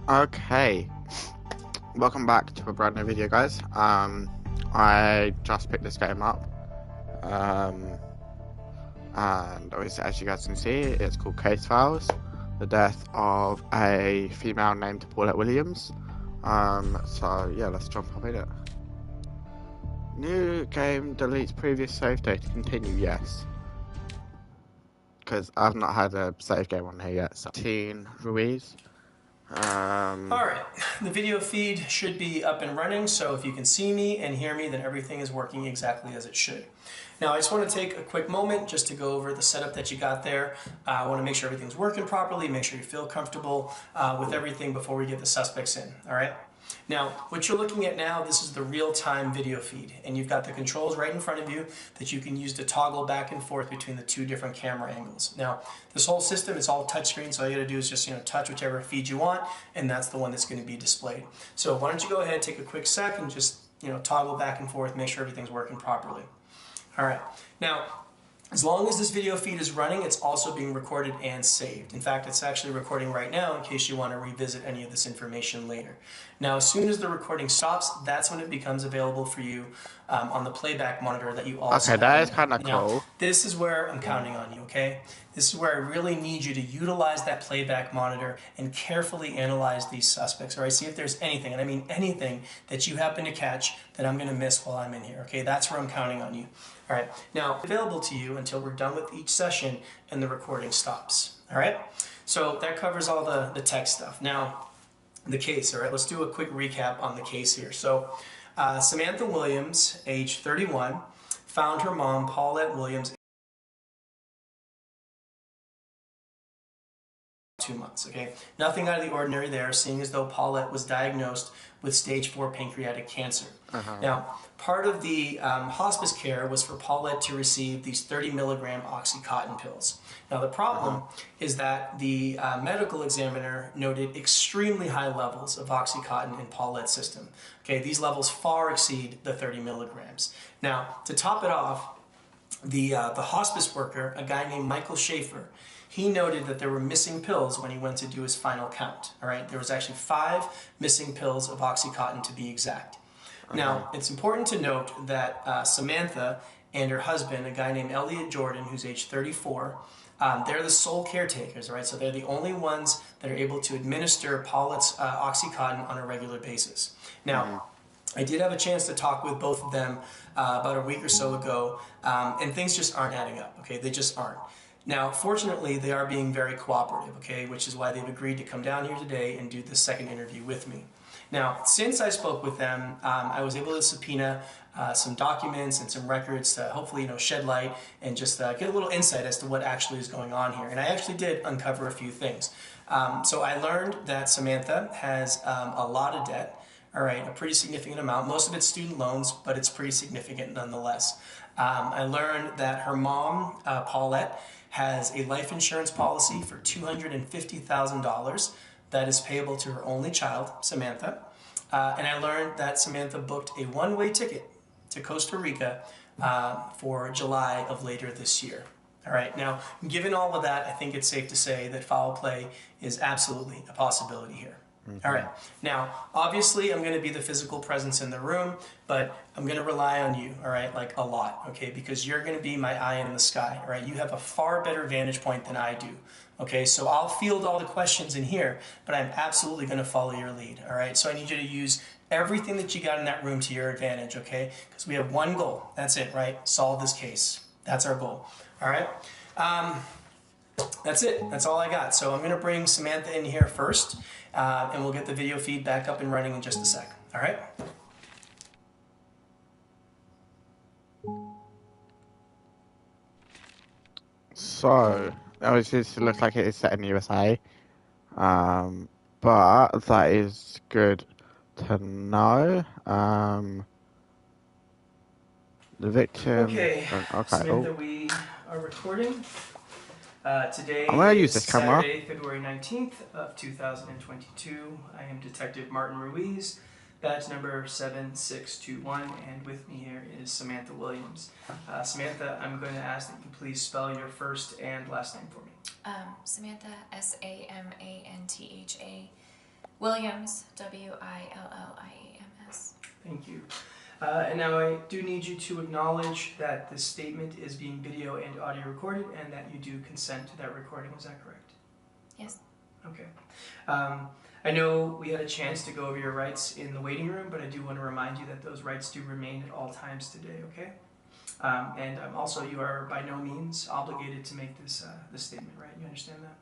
Okay, welcome back to a brand new video, guys. I just picked this game up, um, and obviously, as you guys can see, it's called Case Files: The Death of a Female Named Paulette Williams. So yeah, let's jump up in it. New game deletes previous save data. Continue, yes, because I've not had a save game on here yet. So, Teen Ruiz. Alright, the video feed should be up and running, so if you can see me and hear me, then everything is working exactly as it should. Now I just want to take a quick moment just to go over the setup that you got there. I want to make sure everything's working properly, make sure you feel comfortable with everything before we get the suspects in, alright? Now, what you're looking at now, this is the real-time video feed, and you've got the controls right in front of you that you can use to toggle back and forth between the two different camera angles. Now, this whole system is all touchscreen, so all you gotta do is just touch whichever feed you want, and that's the one that's going to be displayed. So why don't you go ahead and take a quick sec and just toggle back and forth, make sure everything's working properly. All right. Now, as long as this video feed is running, it's also being recorded and saved. In fact, it's actually recording right now in case you want to revisit any of this information later. Now, as soon as the recording stops, that's when it becomes available for you on the playback monitor that you also Okay, have that in is there. kind of Now, cool. this is where I'm counting on you, okay? This is where I really need you to utilize that playback monitor and carefully analyze these suspects, all right? See if there's anything, and I mean anything, that you happen to catch that I'm going to miss while I'm in here, okay? That's where I'm counting on you. All right, now available to you until we're done with each session and the recording stops. All right, so that covers all the tech stuff. Now, the case, all right, let's do a quick recap on the case here. So, Samantha Williams, age 31, found her mom, Paulette Williams, 2 months, okay? Nothing out of the ordinary there, seeing as though Paulette was diagnosed with stage 4 pancreatic cancer. Now, part of the hospice care was for Paulette to receive these 30 milligram Oxycontin pills. Now, the problem is that the medical examiner noted extremely high levels of Oxycontin in Paulette's system. Okay, these levels far exceed the 30 milligrams. Now, to top it off, the hospice worker, a guy named Michael Schaefer, he noted that there were missing pills when he went to do his final count. All right, there was actually 5 missing pills of Oxycontin to be exact. Now, it's important to note that Samantha and her husband, a guy named Elliot Jordan, who's age 34, they're the sole caretakers, right? So they're the only ones that are able to administer Paulette's Oxycontin on a regular basis. Now, I did have a chance to talk with both of them about a week or so ago, and things just aren't adding up, okay? They just aren't. Now, fortunately, they are being very cooperative, okay, which is why they've agreed to come down here today and do the second interview with me. Now, since I spoke with them, I was able to subpoena some documents and some records to hopefully, shed light and just get a little insight as to what actually is going on here. And I actually did uncover a few things. So I learned that Samantha has a lot of debt. All right, a pretty significant amount. Most of it's student loans, but it's pretty significant nonetheless. I learned that her mom, Paulette, has a life insurance policy for $250,000 that is payable to her only child, Samantha. And I learned that Samantha booked a one-way ticket to Costa Rica for July of later this year. All right, now, given all of that, I think it's safe to say that foul play is absolutely a possibility here. All right, now, obviously, I'm going to be the physical presence in the room, but I'm going to rely on you, all right, like a lot, okay, because you're going to be my eye in the sky, all right? You have a far better vantage point than I do, okay? So I'll field all the questions in here, but I'm absolutely going to follow your lead, all right? So I need you to use everything that you got in that room to your advantage, okay? Because we have one goal. That's it, right? Solve this case. That's our goal, all right? That's it. That's all I got. So I'm going to bring Samantha in here first, and we'll get the video feed back up and running in just a sec. All right? So, obviously, this looks like it is set in the USA. But that is good to know. The victim. Okay, Okay. Samantha, Oh, we are recording. Today I'm gonna use is this camera. Saturday, February 19th of 2022. I am Detective Martin Ruiz, badge number 7621, and with me here is Samantha Williams. Samantha, I'm going to ask that you please spell your first and last name for me. Samantha, Samantha, Williams, Williams. Thank you. And now I do need you to acknowledge that this statement is being video and audio recorded and that you do consent to that recording. Is that correct? Yes. Okay. I know we had a chance to go over your rights in the waiting room, but I do want to remind you that those rights do remain at all times today, okay? And also, you are by no means obligated to make this statement, right? You understand that?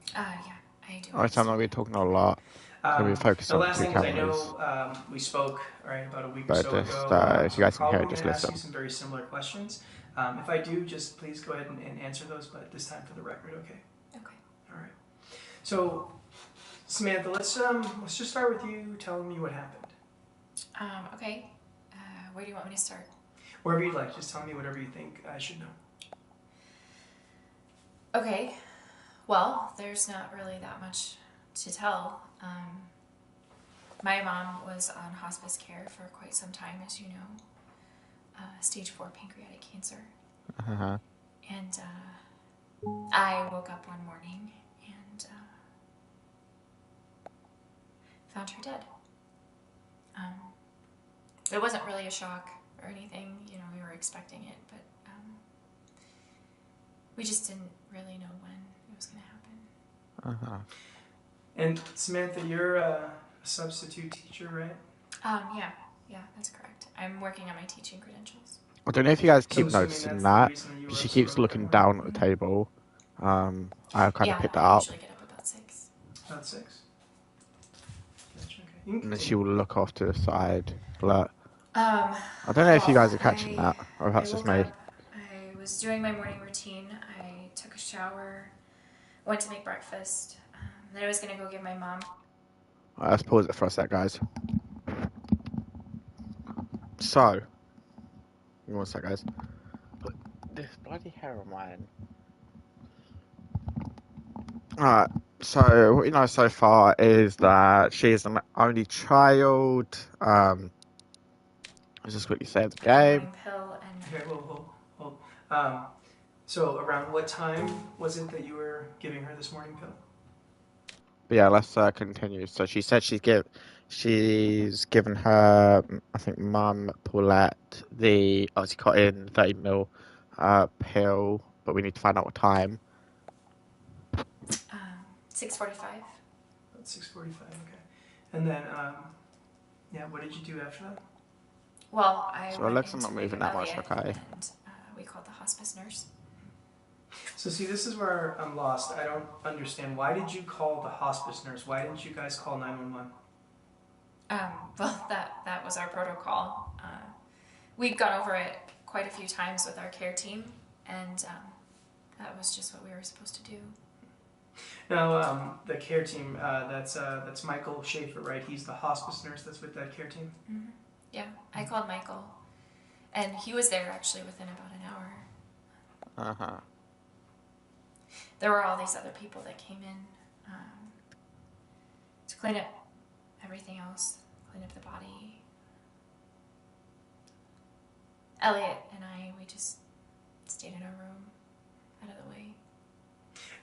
Yeah, I do. Alright, I'm not going to be talking a lot. So we focus The on last two thing is, I cameras. know we spoke about a week or But so just, ago. if you guys can hear it, I'm just going to ask listen. you some very similar questions. If I do, just please go ahead and answer those, but this time for the record, okay? Okay. All right. So, Samantha, let's just start with you telling me what happened. Okay. Where do you want me to start? Wherever you'd like. Just tell me whatever you think I should know. Okay. Well, there's not really that much to tell. My mom was on hospice care for quite some time, as you know. Stage 4 pancreatic cancer. Uh-huh. And I woke up one morning and found her dead. It wasn't really a shock or anything, you know, we were expecting it, but we just didn't really know when it was going to happen. Uh-huh. And Samantha, you're a substitute teacher, right? Yeah, that's correct. I'm working on my teaching credentials. I don't know if you guys keep assuming noticing that's the that, reason you but were she up so keeps early looking that down morning. at the table. I kind of picked that I up. usually get up about 6. About 6? Gotcha, okay. You can And then she continue. will look off to the side. Like, I don't know if you guys are catching that, or if that's just me. I was doing my morning routine. I took a shower, went to make breakfast. Then I was going to go give my mom. Alright, let's pause it for a sec, guys. So, give me one sec, guys. But this bloody hair of mine. Alright, so what you know so far is that she is an only child. Let's just quickly say the game. Morning pill and Okay, hold. So around what time was it that you were giving her this morning pill? But yeah, let's continue. So she said she's given her, I think, mum Paulette the oxycontin 30 ml pill, but we need to find out what time. 6:45. About 6:45, okay. And then, yeah, what did you do after that? Well, I So went Alexa's in not to moving wake that up much, Elliot, okay. and we called the hospice nurse. So see, this is where I'm lost. I don't understand. Why did you call the hospice nurse? Why didn't you guys call 911? Well, that was our protocol. We'd gone over it quite a few times with our care team, and that was just what we were supposed to do. Now, the care team, that's Michael Schaefer, right? He's the hospice nurse that's with that care team? Mm-hmm. Yeah, I called Michael, and he was there actually within about an hour. Uh-huh. There were all these other people that came in to clean up everything else, clean up the body. Elliot and we just stayed in our room, out of the way.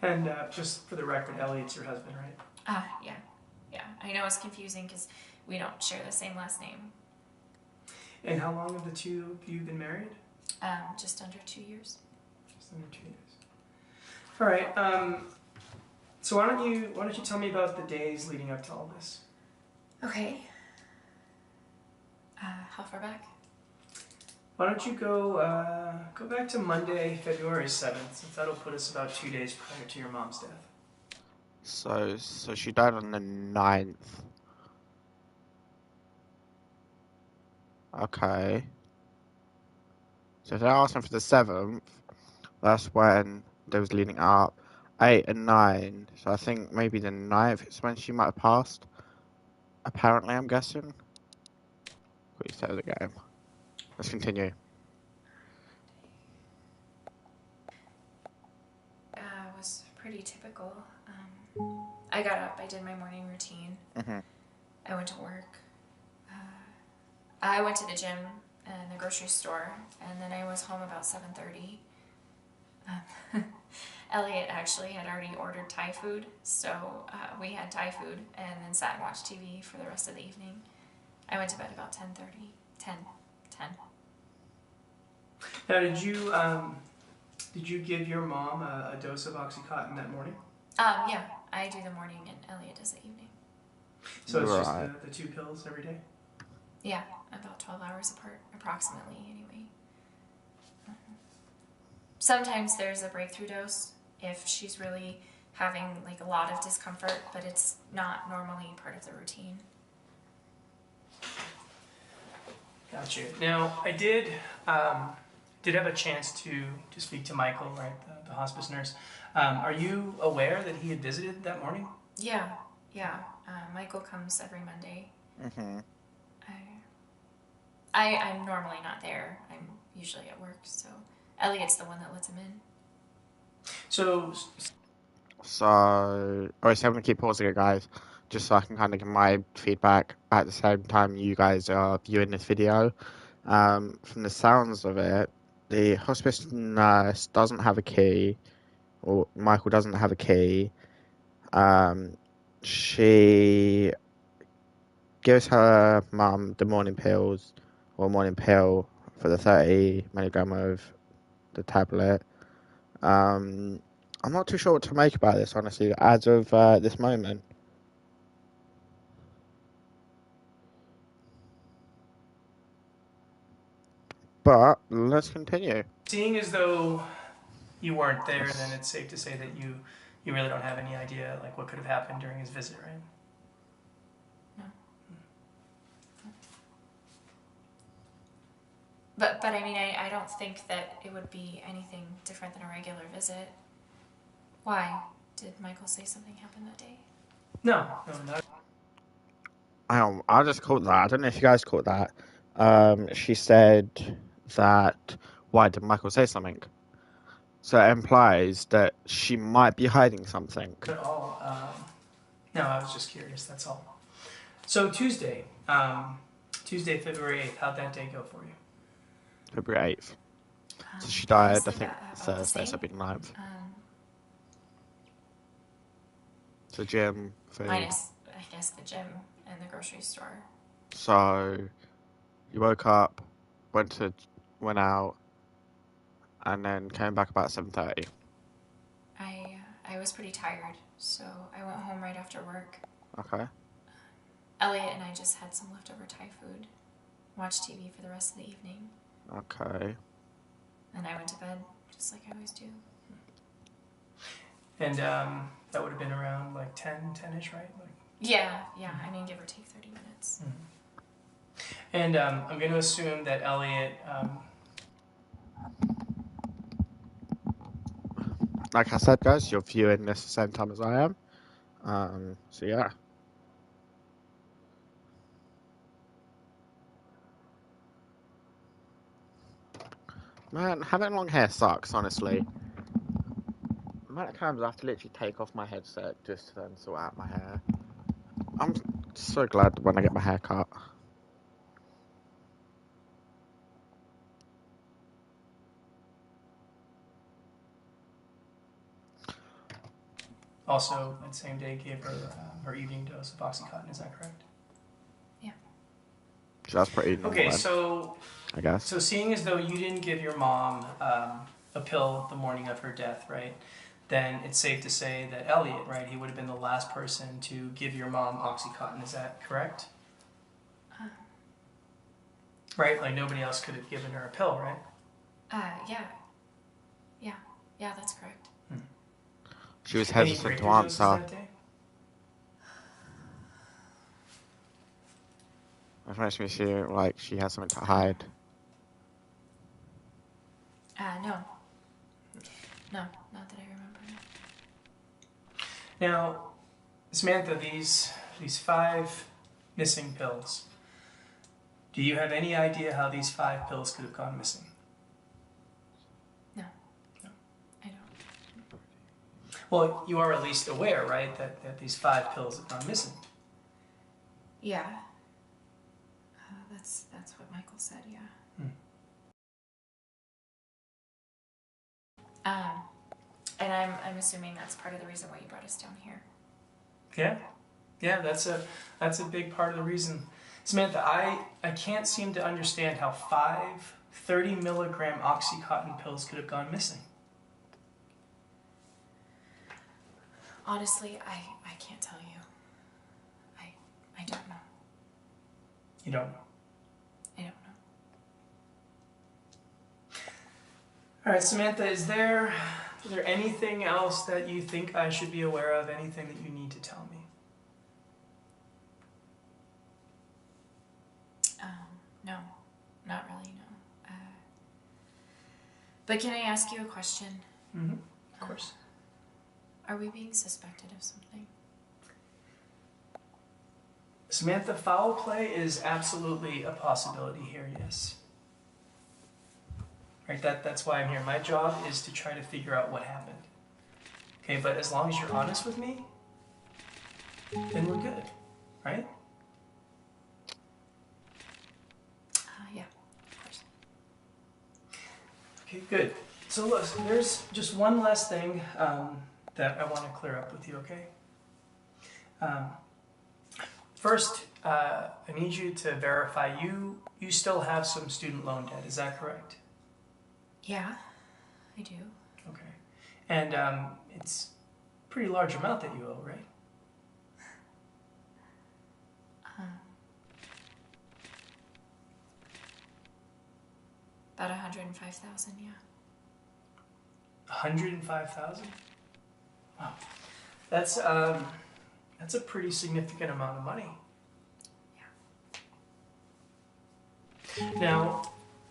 And just for the record, Elliot's your husband, right? Yeah. I know it's confusing because we don't share the same last name. And how long have the two of you been married? Just under 2 years. Just under 2 years. All right. So why don't you tell me about the days leading up to all this? Okay. How far back? Why don't you go back to Monday, February 7th, since that'll put us about 2 days prior to your mom's death. So she died on the 9th. Okay. So if they're asking for the 7th, that's when they was leading up. 8 and 9. So I think maybe the 9th is when she might have passed. Apparently, I'm guessing. Quick set of the game. Let's continue. It was pretty typical. I got up, I did my morning routine. Mm-hmm. I went to work. I went to the gym and the grocery store, and then I was home about 7:30. Elliot actually had already ordered Thai food, so we had Thai food and then sat and watched TV for the rest of the evening. I went to bed about 10:30, 10, 10. Now, did you give your mom a dose of OxyContin that morning? Yeah, I do the morning and Elliot does the evening. So it's just Right. the 2 pills every day? Yeah, about 12 hours apart, approximately, anyway. Sometimes there's a breakthrough dose if she's really having like a lot of discomfort, but it's not normally part of the routine. Got you. Now, I did have a chance to speak to Michael, right, the hospice nurse. Are you aware that he had visited that morning? Yeah. Michael comes every Monday. Mm-hmm. I'm normally not there. I'm usually at work, so Elliot's the one that lets him in. So, Obviously I'm gonna keep pausing it, guys, just so I can kind of give my feedback at the same time you guys are viewing this video. From the sounds of it, the hospice nurse doesn't have a key, or Michael doesn't have a key. She gives her mum the morning pills, or morning pill for the 30 milligram of the tablet. I'm not too sure what to make about this, honestly, as of this moment. But let's continue. seeing as though you weren't there, then it's safe to say that you really don't have any idea like what could have happened during his visit, right? No. But I mean, I don't think that it would be anything different than a regular visit. Why? Did Michael say something happened that day? No, not. I just caught that. I don't know if you guys caught that. She said that, why did Michael say something? So it implies that she might be hiding something. At all. No, I was just curious, that's all. So Tuesday, February 8th, how'd that day go for you? February 8th. So she died, I think, about the Thursday, so same. it'd be the 9th. Um, So gym, food. Minus, I guess, the gym and the grocery store. So you woke up, went out, and then came back about 7:30. I was pretty tired, so I went home right after work. Okay. Elliot and I just had some leftover Thai food, watched TV for the rest of the evening, Okay. and I went to bed just like I always do. And that would have been around like 10-ish, right? Like, Yeah, I mean, give or take 30 minutes. and I'm going to assume that Elliot, Like I said, guys, you're viewing this the same time as I am. So yeah. Man, having long hair sucks, honestly. The amount of times I have to literally take off my headset just to then sort out my hair. I'm so glad when I get my hair cut. also that same day gave her her evening dose of OxyContin, is that correct? Yeah. So that's pretty normal Okay, then, so I guess. So seeing as though you didn't give your mom a pill the morning of her death, right? Then it's safe to say that Elliot, right? He would have been the last person to give your mom OxyContin. Is that correct? Right? Like nobody else could have given her a pill, right? Yeah, that's correct. She was Any hesitant to breakthrough doses answer. that day? It makes me feel like she has something to hide. No, not that I remember. Now, Samantha, these 5 missing pills. Do you have any idea how these 5 pills could have gone missing? No, I don't. Well, you are at least aware, right, that these 5 pills have gone missing. Yeah. That's what Michael said, yeah. And I'm assuming that's part of the reason why you brought us down here. Yeah, that's a big part of the reason. Samantha, I can't seem to understand how 5 30-milligram Oxycontin pills could have gone missing. Honestly, I can't tell you. I don't know. You don't know? I don't know. All right, Samantha, is there anything else that you think I should be aware of? Anything that you need to tell me? No, not really, no. But can I ask you a question? Mm-hmm. Of course. Are we being suspected of something? Samantha, foul play is absolutely a possibility here, yes. Right, that's why I'm here. My job is to try to figure out what happened. Okay, but as long as you're honest with me, then we're good, right? Yeah, of course. Okay, good. So look, there's just one last thing that I want to clear up with you, okay? First, I need you to verify you still have some student loan debt. Is that correct? Yeah, I do. Okay. And it's a pretty large amount that you owe, right? About 105,000, yeah. 105,000? Wow. That's a pretty significant amount of money. Yeah. Now,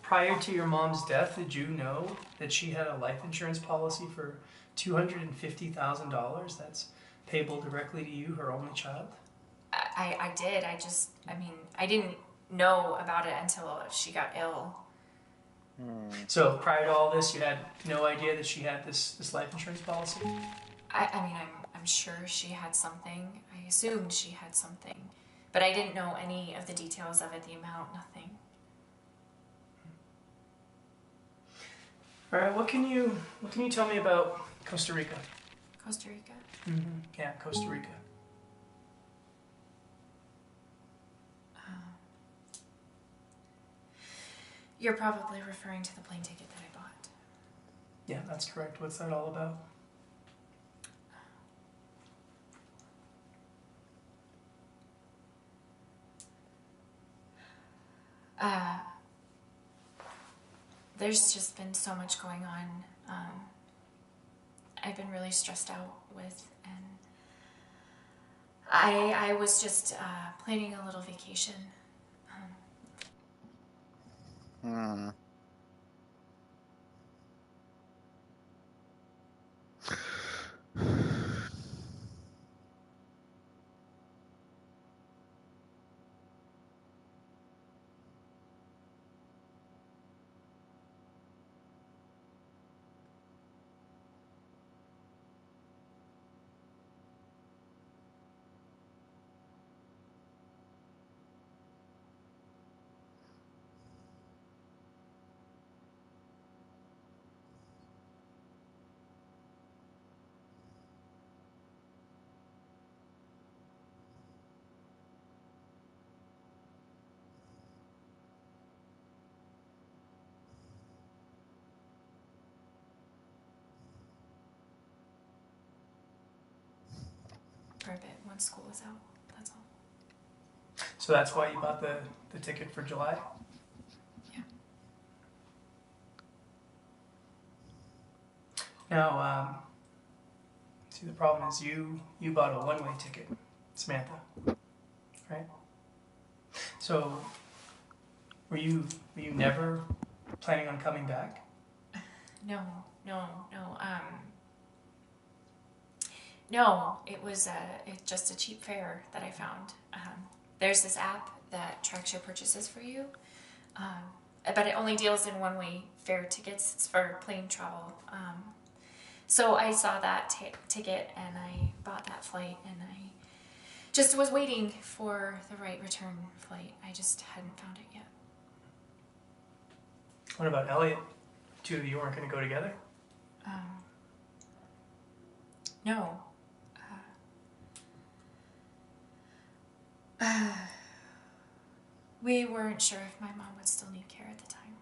prior to your mom's death, did you know that she had a life insurance policy for $250,000 that's payable directly to you, her only child? I did. I didn't know about it until she got ill. So prior to all this, you had no idea that she had this life insurance policy? I'm sure she had something. I assumed she had something. But I didn't know any of the details of it, the amount, nothing. All right, what can you tell me about Costa Rica? Costa Rica? Mm-hmm. Yeah, Costa Rica. You're probably referring to the plane ticket that I bought. Yeah, that's correct. What's that all about? There's just been so much going on. I've been really stressed out with, and I was just planning a little vacation. For a bit, once school was out, that's all. So that's why you bought the ticket for July? Yeah. Now, see, the problem is you bought a one-way ticket, Samantha, right? So, were you never planning on coming back? No. No, it was just a cheap fare that I found. There's this app that tracks your purchases for you, but it only deals in one-way fare tickets. It's for plane travel. So I saw that ticket and I bought that flight, and I just was waiting for the right return flight. I just hadn't found it yet. What about Elliot? Two of you weren't going to go together? No. We weren't sure if my mom would still need care at the time.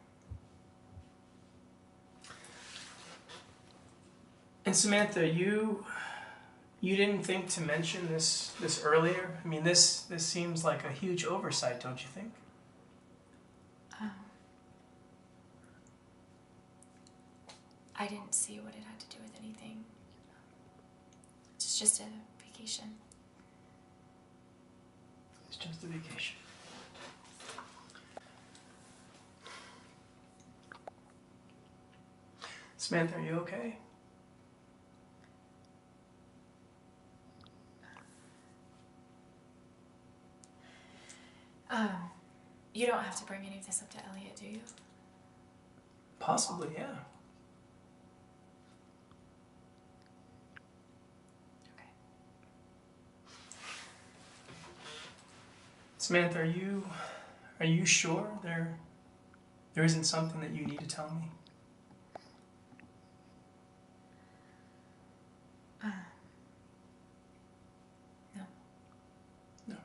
And Samantha, you didn't think to mention this earlier? I mean, this seems like a huge oversight, don't you think? I didn't see what it had to do with anything. It's just a vacation. It's just a vacation. Samantha, are you okay? You don't have to bring any of this up to Elliot, do you? Possibly, yeah. Okay. Samantha, are you sure there isn't something that you need to tell me? No. No.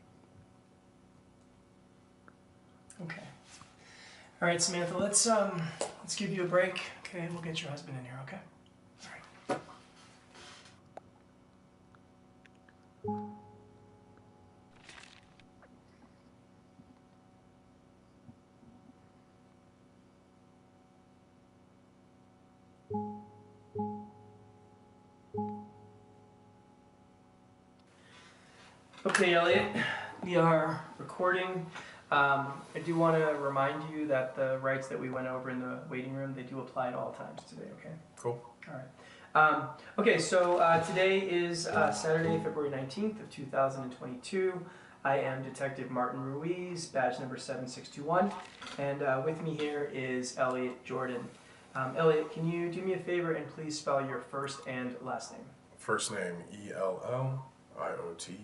Okay. All right, Samantha, let's give you a break, okay? We'll get your husband in here, okay? All right. Okay, Elliot, we are recording. I do want to remind you that the rights that we went over in the waiting room, they do apply at all times today, okay? Cool. All right. Okay, so today is Saturday, February 19th of 2022. I am Detective Martin Ruiz, badge number 7621, and with me here is Elliot Jordan. Elliot, can you do me a favor and please spell your first and last name? First name E-L-L-I-O-T.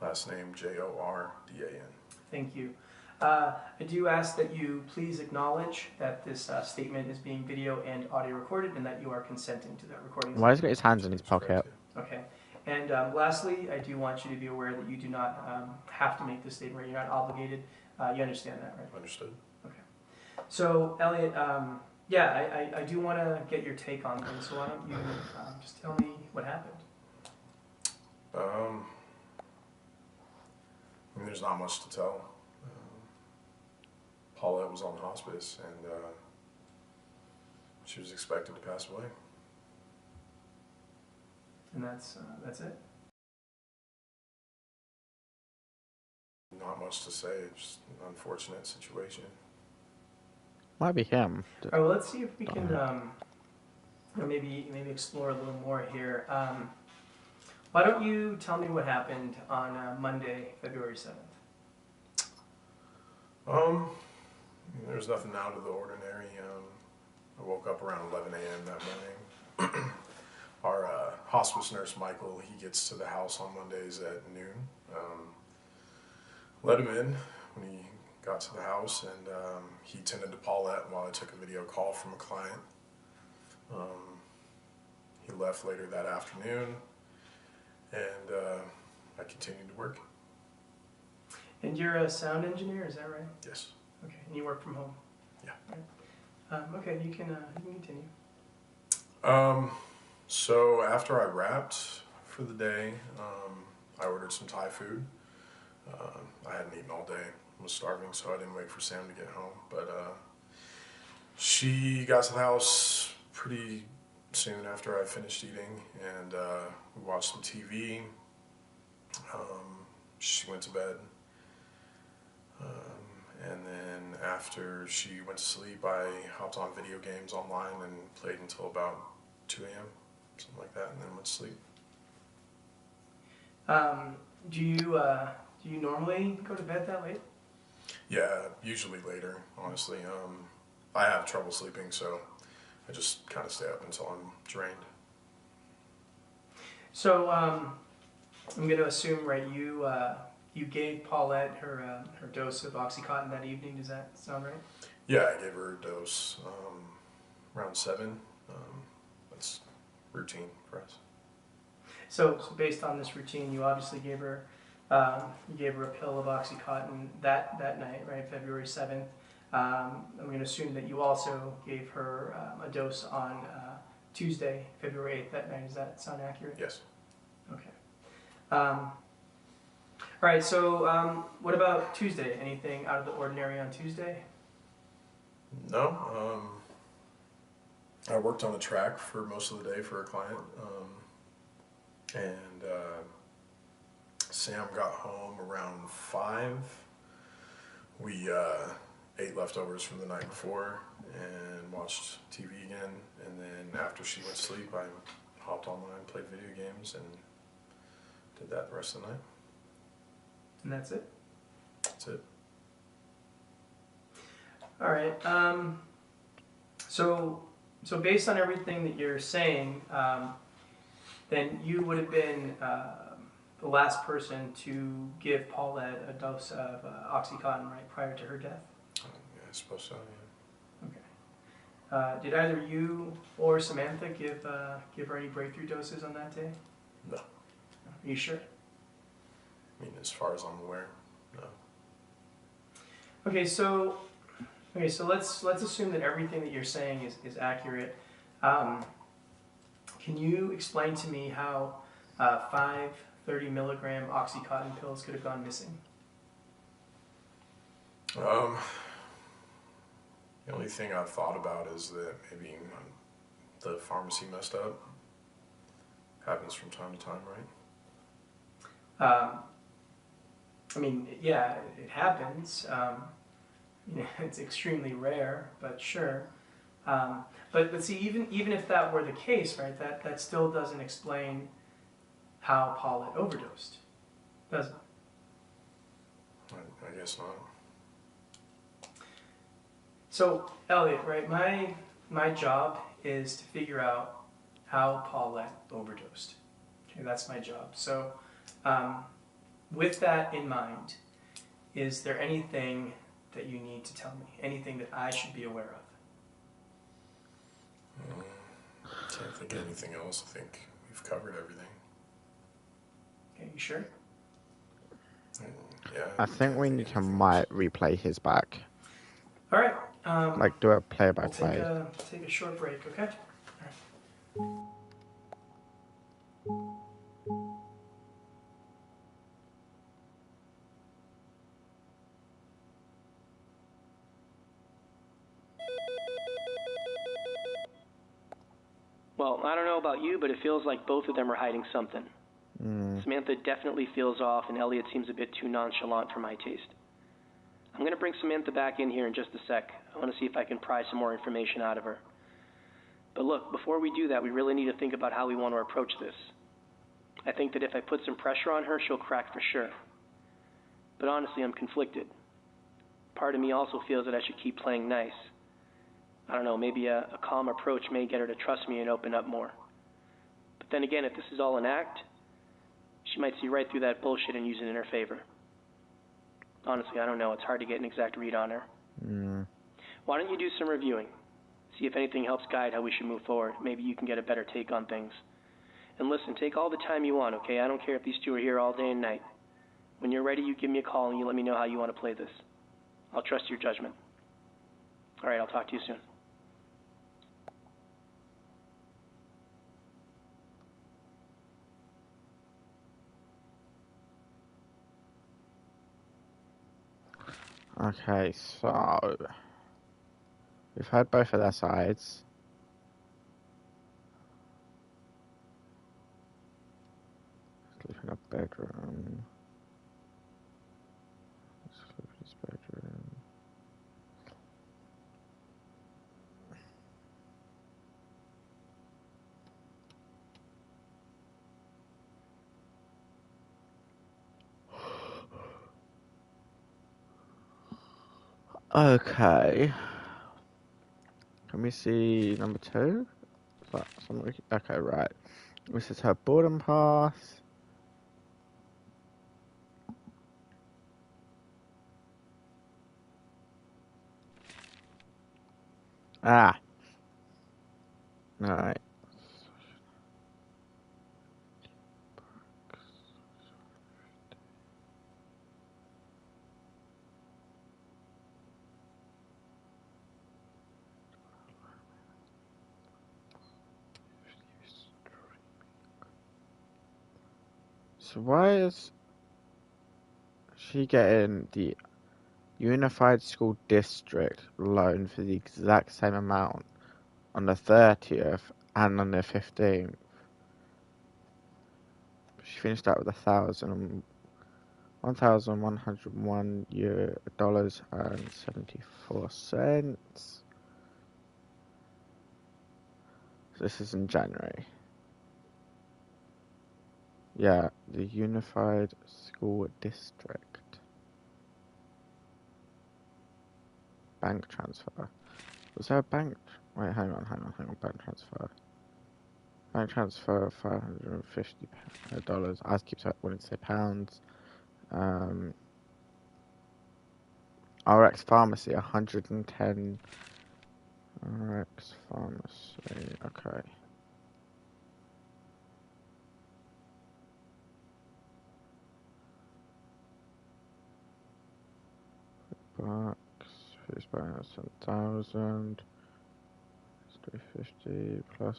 Last name J-O-R-D-A-N. Thank you. I do ask that you please acknowledge that this statement is being video and audio recorded and that you are consenting to that recording. Why has he got his hands in his pocket? Okay. And lastly, I do want you to be aware that you do not have to make this statement. You're not obligated. You understand that, right? Understood. Okay. So, Elliot, yeah, I do want to get your take on things. So why don't you just tell me what happened? I mean, there's not much to tell. Paulette was on hospice, and she was expected to pass away. And that's it? Not much to say. It's just an unfortunate situation. Might be him. All right, well, let's see if we can maybe explore a little more here. Why don't you tell me what happened on Monday, February 7th? There's nothing out of the ordinary. I woke up around 11 a.m. that morning. Our hospice nurse, Michael, he gets to the house on Mondays at noon. Let him in when he got to the house, and he tended to Paulette while I took a video call from a client. He left later that afternoon, and I continued to work. And you're a sound engineer, is that right? Yes. Okay, and you work from home? Yeah. Right. Okay, you can continue. So after I wrapped for the day, I ordered some Thai food. I hadn't eaten all day. I was starving, so I didn't wait for Sam to get home. But she got to the house pretty soon after I finished eating, and we watched some TV. She went to bed. And then after she went to sleep, I hopped on video games online and played until about 2 a.m., something like that, and then went to sleep. Do you normally go to bed that late? Yeah, usually later, honestly. I have trouble sleeping, so I just kind of stay up until I'm drained. So I'm going to assume, right, you gave Paulette her dose of Oxycontin that evening. Does that sound right? Yeah, I gave her a dose around 7. That's routine for us. So based on this routine, you obviously gave her a pill of OxyContin that night, right, February 7th. I'm going to assume that you also gave her a dose on Tuesday, February 8th that night. Does that sound accurate? Yes. Okay. All right, so what about Tuesday? Anything out of the ordinary on Tuesday? No. I worked on the track for most of the day for a client. And Sam got home around 5. We ate leftovers from the night before and watched TV again. And then after she went to sleep, I hopped online, played video games, and did that the rest of the night. And that's it? That's it. All right. So based on everything that you're saying, then you would have been the last person to give Paulette a dose of OxyContin, right, prior to her death? Yeah, I suppose so, yeah. Okay. Did either you or Samantha give her any breakthrough doses on that day? No. Are you sure? I mean, as far as I'm aware, no. Okay, so let's assume that everything that you're saying is accurate. Can you explain to me how 5 30-milligram OxyContin pills could have gone missing? The only thing I've thought about is that maybe the pharmacy messed up. Happens from time to time, right? I mean, yeah, it happens. It's extremely rare, but sure. But see, even if that were the case, right, that still doesn't explain how Paulette overdosed, does it? I guess not. So, Elliot, right, my job is to figure out how Paulette overdosed. Okay, that's my job. So, with that in mind, is there anything that you need to tell me? Anything that I should be aware of? Can't think of anything else. I think we've covered everything. Okay, you sure? Yeah. I think we need to might replay his back. All right. Like do a play by We'll play. take a short break, okay? All right. Well, I don't know about you, but it feels like both of them are hiding something. Samantha definitely feels off, and Elliot seems a bit too nonchalant for my taste. I'm going to bring Samantha back in here in just a sec. I want to see if I can pry some more information out of her. But look, before we do that, we really need to think about how we want to approach this. I think that if I put some pressure on her, she'll crack for sure. But honestly, I'm conflicted. Part of me also feels that I should keep playing nice. I don't know, maybe a calm approach may get her to trust me and open up more. But then again, if this is all an act, she might see right through that bullshit and use it in her favor. Honestly, I don't know. It's hard to get an exact read on her. Why don't you do some reviewing? See if anything helps guide how we should move forward. Maybe you can get a better take on things. And listen, take all the time you want, okay? I don't care if these two are here all day and night. When you're ready, you give me a call and you let me know how you want to play this. I'll trust your judgment. All right, I'll talk to you soon. Okay, so we've heard both of their sides. Sleep in a bedroom. Sleep in his bedroom. Okay. Can we see number 2? Is that something? Okay, right. This is her boredom pass. Ah. Alright. So why is she getting the Unified School District loan for the exact same amount on the 30th and on the 15th? She finished out with $1,101.74. So this is in January. Yeah, the Unified School District. Bank transfer. Was there a bank? Wait, hang on. Bank transfer. Bank transfer, $550. I keep wanting to say pounds. RX Pharmacy, 110. RX Pharmacy, okay. Bucks, who's bonus 10,000. It's 350 plus.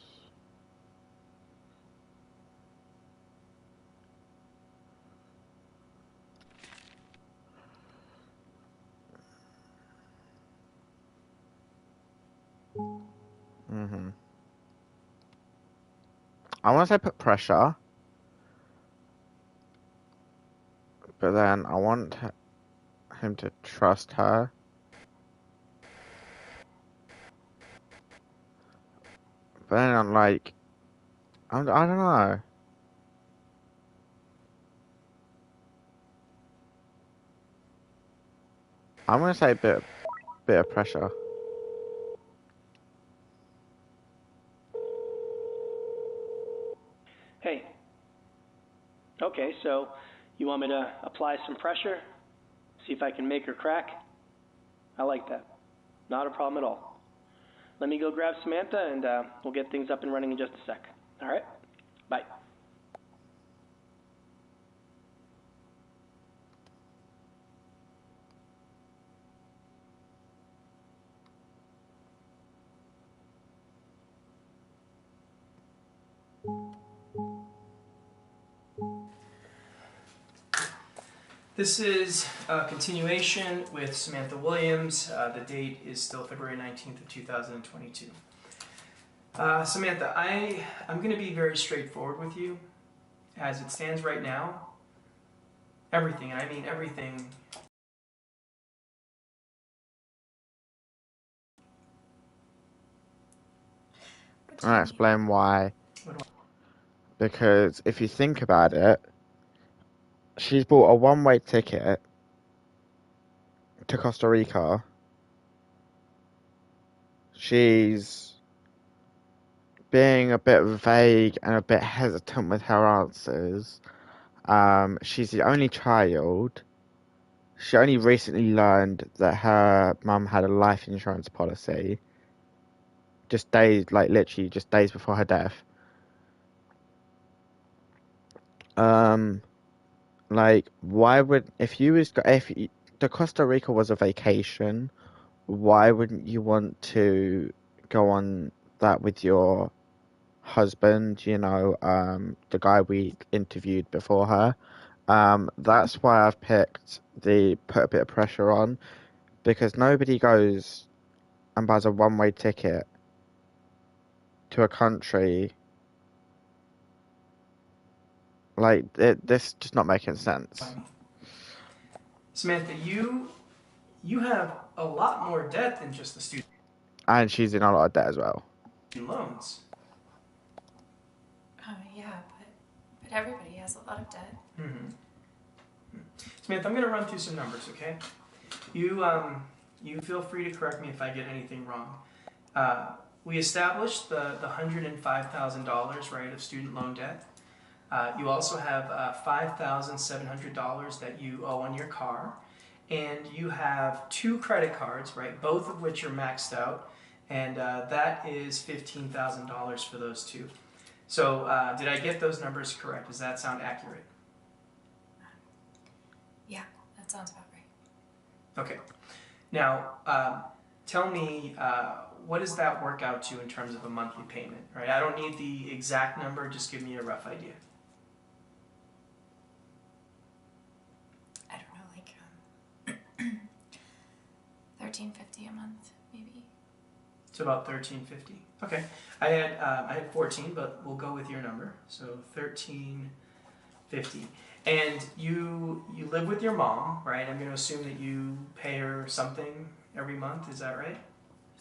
I want to say put pressure, but then I want him to trust her. But then I'm like, I don't know. I'm gonna say a bit of pressure. Hey. Okay, so you want me to apply some pressure? See if I can make her crack? I like that. Not a problem at all. Let me go grab Samantha, and we'll get things up and running in just a sec. All right? Bye. This is a continuation with Samantha Williams. The date is still February 19th of 2022. Samantha, I'm going to be very straightforward with you. As it stands right now, everything, and I mean everything, I'll explain why. Because if you think about it, she's bought a one-way ticket to Costa Rica. She's being a bit vague and a bit hesitant with her answers. She's the only child. She only recently learned that her mum had a life insurance policy. Literally just days before her death. Why would if the Costa Rica was a vacation, why wouldn't you want to go on that with your husband? The guy we interviewed before her. That's why I've picked put a bit of pressure on, because nobody goes and buys a one-way ticket to a country. This just not making sense. Samantha, you have a lot more debt than just the student And she's in a lot of debt as well. loans. Yeah, but everybody has a lot of debt. Samantha, I'm going to run through some numbers, okay? You feel free to correct me if I get anything wrong. We established the $105,000, right, of student loan debt. You also have $5,700 that you owe on your car. And you have 2 credit cards, right, both of which are maxed out. And that is $15,000 for those 2. So did I get those numbers correct? Does that sound accurate? Yeah, that sounds about right. Okay. Now, tell me, what does that work out to in terms of a monthly payment? Right? I don't need the exact number, just give me a rough idea. $13.50 a month, maybe. It's about $13.50. Okay. I had 14, but we'll go with your number. So $13.50. And you live with your mom, right? I'm going to assume that you pay her something every month. Is that right?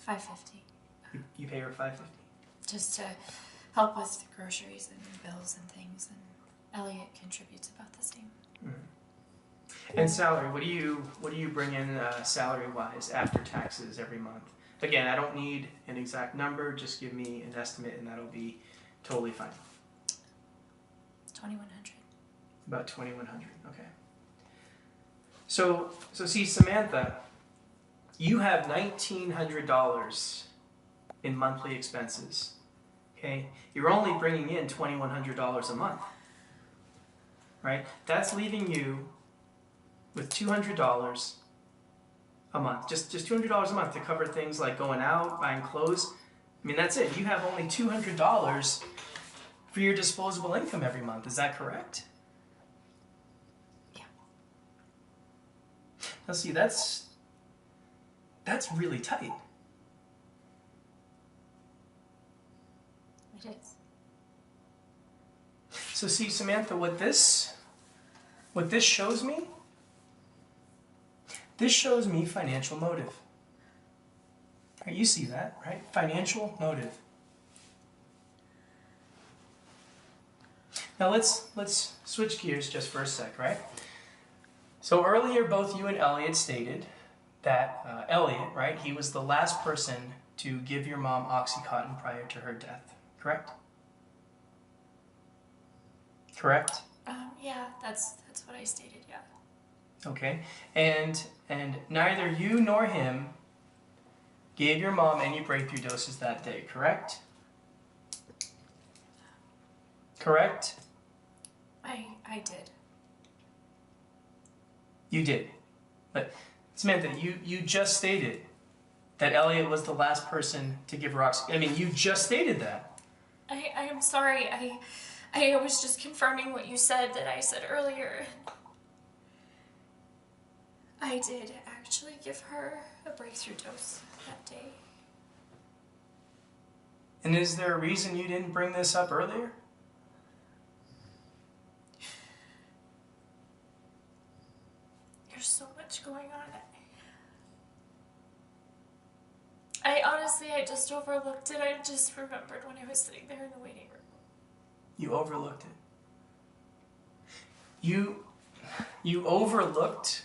$5.50. You pay her $5.50. Just to help with groceries and bills and things, and Elliot contributes about the same. Mm-hmm. And salary, what do you bring in salary wise after taxes every month? Again, I don't need an exact number. Just give me an estimate, and that'll be totally fine. $2,100. About $2,100. Okay. So see, Samantha, you have $1,900 in monthly expenses. Okay, you're only bringing in $2,100 a month. Right? That's leaving you with $200 a month. Just $200 a month to cover things like going out, buying clothes. I mean, that's it. You have only $200 for your disposable income every month. Is that correct? Yeah. Now see, that's really tight. It is. So see, Samantha, what this shows me, this shows me financial motive. Right, you see that, right? Financial motive. Now let's switch gears just for a sec, right? So earlier, both you and Elliot stated that Elliot, right, he was the last person to give your mom Oxycontin prior to her death, correct? Correct? Yeah, that's what I stated, yeah. Okay, and neither you nor him gave your mom any breakthrough doses that day, correct? Correct? I did. You did. But Samantha, you just stated that Elliot was the last person to give her oxygen. I mean, you just stated that. I am sorry. I was just confirming what you said that I said earlier. I did actually give her a breakthrough dose that day. And is there a reason you didn't bring this up earlier? There's so much going on. I honestly, I just overlooked it. I just remembered when I was sitting there in the waiting room. You overlooked it. You overlooked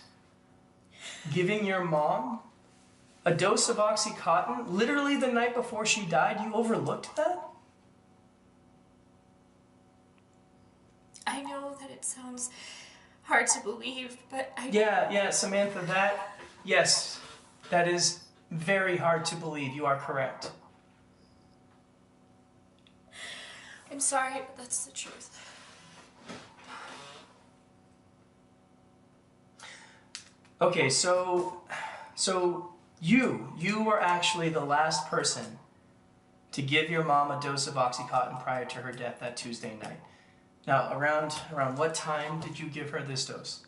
giving your mom a dose of Oxycontin literally the night before she died. You overlooked that? I know that it sounds hard to believe, but Yeah, Samantha, that is very hard to believe. You are correct. I'm sorry, but that's the truth. Okay, so you were actually the last person to give your mom a dose of Oxycontin prior to her death that Tuesday night. Now, around what time did you give her this dose?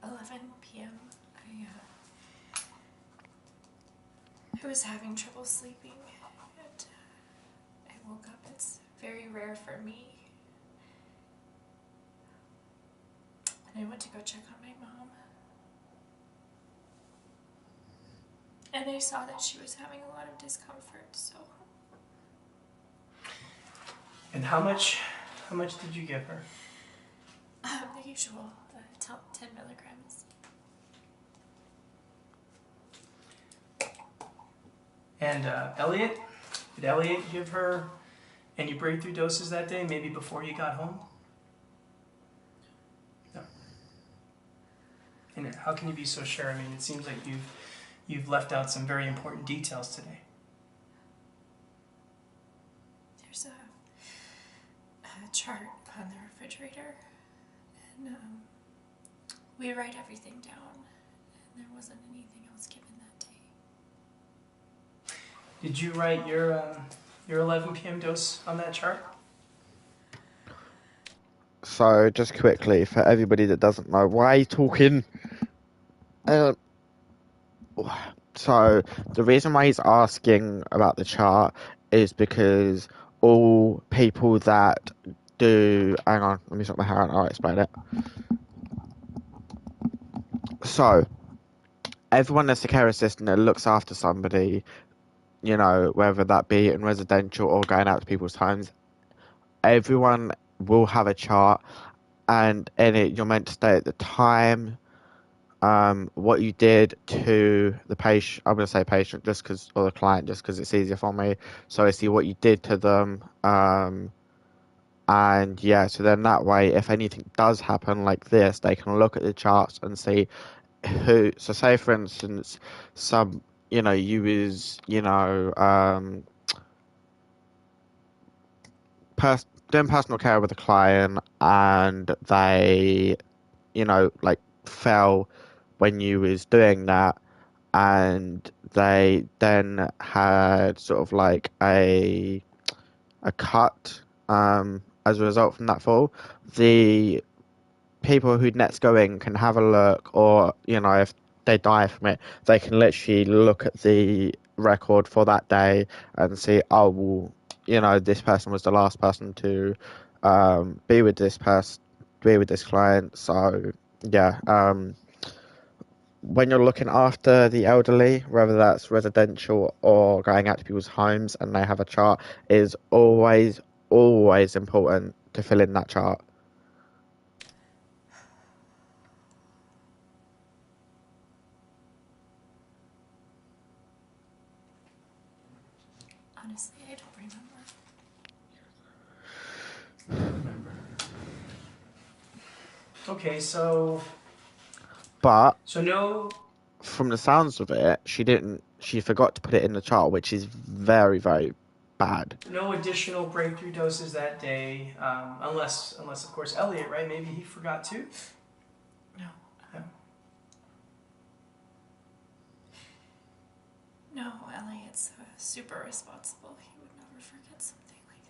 11 p.m. I was having trouble sleeping, and I woke up. It's very rare for me. And I went to go check on my mom. And I saw that she was having a lot of discomfort, so... And how much did you give her? The usual, 10 milligrams. And Elliot? Did Elliot give her any breakthrough doses that day, maybe before you got home? No. And how can you be so sure? I mean, it seems like you've left out some very important details today. There's a chart on the refrigerator, and we write everything down, and there wasn't anything else given that day. Did you write your 11 p.m. dose on that chart? So, just quickly, for everybody that doesn't know, why are you talking? Uh, so, the reason why he's asking about the chart is because all people that do. Hang on, let me sort my hair out, I'll explain it. So, everyone that's a care assistant that looks after somebody, you know, whether that be in residential or going out to people's homes, everyone will have a chart, and in it, you're meant to state the time, what you did to the patient. I'm going to say patient just because, or the client, just because it's easier for me. So I see what you did to them. And yeah, so then that way, if anything does happen like this, they can look at the charts and see who. So say, for instance, some, you know, you was, you know, doing personal care with a client, and they, you know, like fell when you was doing that, and they then had sort of like a cut as a result from that fall. The people who next go in can have a look, or you know, if they die from it, they can literally look at the record for that day and see, oh, well, you know, this person was the last person to be with this person, be with this client. So yeah, when you're looking after the elderly, whether that's residential or going out to people's homes and they have a chart, is always important to fill in that chart. Honestly, I don't remember. Okay, so But no from the sounds of it, she forgot to put it in the chart, which is very bad. no additional breakthrough doses that day, unless of course Elliot, right? Maybe he forgot too. No. No. No, Elliot's super responsible. He would never forget something like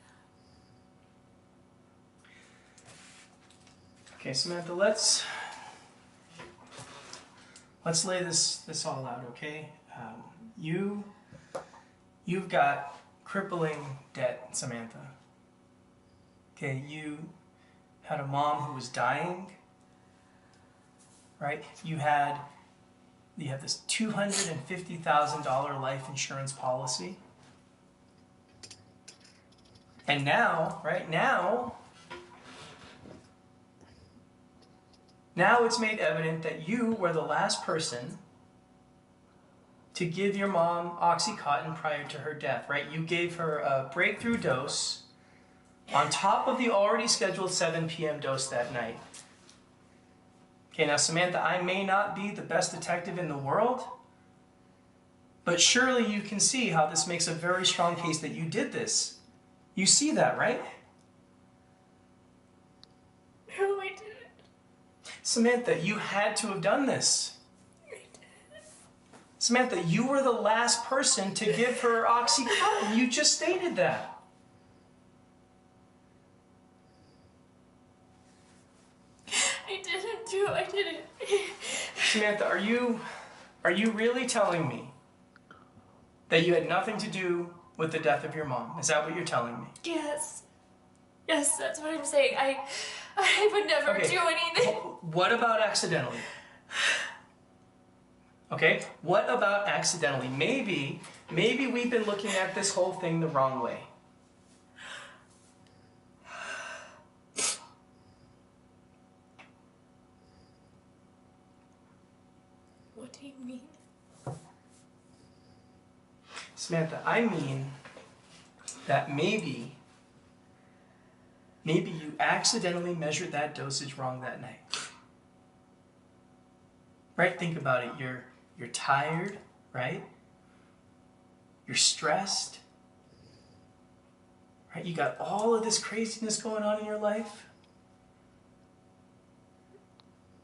that. Okay, Samantha, let's lay this all out, okay? You've got crippling debt, Samantha. Okay, you had a mom who was dying, right? You have this $250,000 life insurance policy. And now, right now it's made evident that you were the last person to give your mom Oxycontin prior to her death, right? You gave her a breakthrough dose on top of the already scheduled 7 p.m. dose that night. Okay, now Samantha, I may not be the best detective in the world, but surely you can see how this makes a very strong case that you did this. You see that, right? No, I didn't. Samantha, you had to have done this. Samantha, you were the last person to give her Oxycontin. You just stated that. I didn't. Samantha, are you really telling me that you had nothing to do with the death of your mom? Is that what you're telling me? Yes. Yes, that's what I'm saying. I would never do anything. What about accidentally? Okay, what about accidentally? Maybe we've been looking at this whole thing the wrong way. What do you mean? Samantha, I mean that maybe you accidentally measured that dosage wrong that night. Right? Think about it. You're tired, right? You're stressed. Right? You got all of this craziness going on in your life.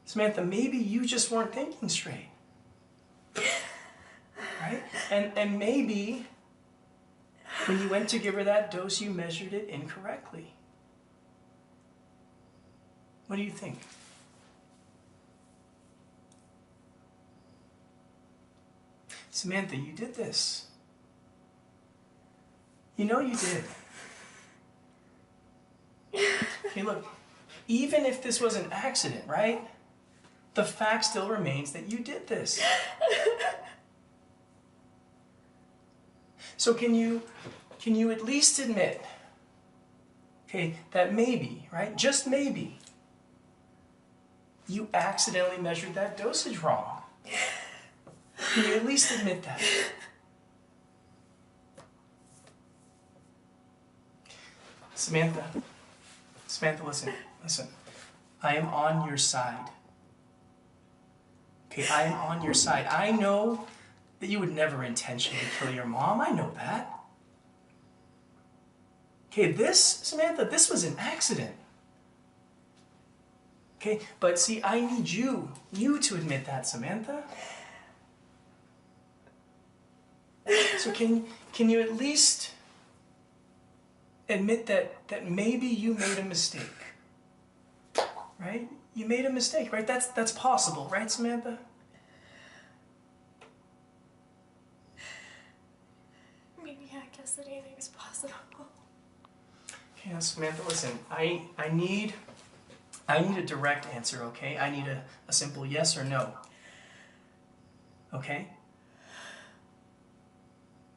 Samantha, maybe you just weren't thinking straight. Right? And maybe when you went to give her that dose, you measured it incorrectly. What do you think? Samantha, you did this. You know you did. Okay, look, even if this was an accident, right? The fact still remains that you did this. So can you at least admit, okay, that maybe, right, just maybe, you accidentally measured that dosage wrong? Can you at least admit that? Samantha, listen. I am on your side. Okay, I am on your side. I know that you would never intentionally kill your mom. I know that. Okay, Samantha, this was an accident. Okay, but see, I need you to admit that, Samantha. So can you at least admit that maybe you made a mistake? Right? You made a mistake, right? That's possible, right, Samantha? I mean, yeah, I guess that anything is possible. Okay, now, Samantha, listen, I need a direct answer, okay? I need a simple yes or no. Okay?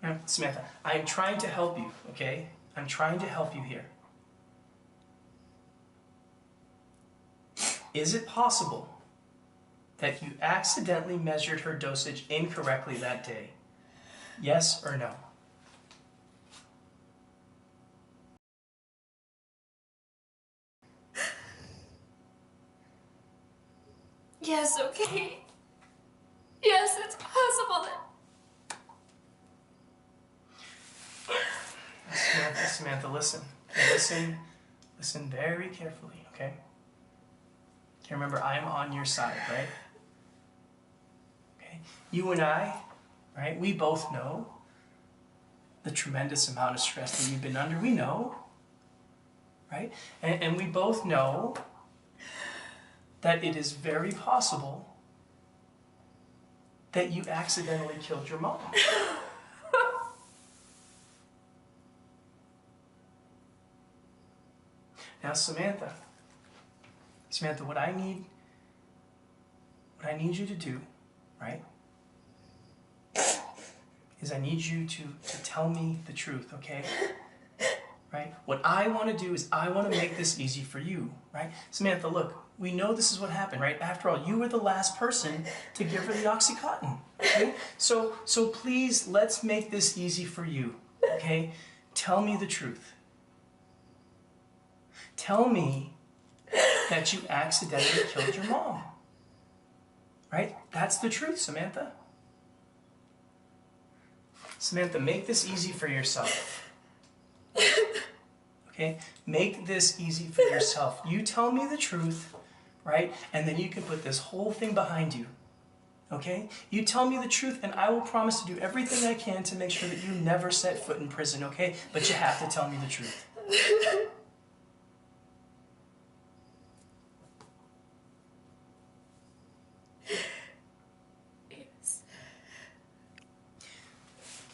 Now, Samantha, I'm trying to help you, okay? I'm trying to help you here. Is it possible that you accidentally measured her dosage incorrectly that day? Yes or no? Yes, okay. Yes, it's possible that... Samantha, listen. Listen very carefully, okay? Okay, remember, I'm on your side, right? Okay? You and I, right, we both know the tremendous amount of stress that you've been under. We know, right? And we both know that it is very possible that you accidentally killed your mom. Now, Samantha, what I need you to do, right, is I need you to tell me the truth, okay? Right? What I want to do is I want to make this easy for you, right? Samantha, look, we know this is what happened, right? After all, you were the last person to give her the Oxycontin, okay? So please, let's make this easy for you, okay? Tell me the truth. Tell me that you accidentally killed your mom. Right? That's the truth, Samantha. Samantha, make this easy for yourself. Okay? Make this easy for yourself. You tell me the truth, right? And then you can put this whole thing behind you. Okay? You tell me the truth and I will promise to do everything I can to make sure that you never set foot in prison, okay? But you have to tell me the truth.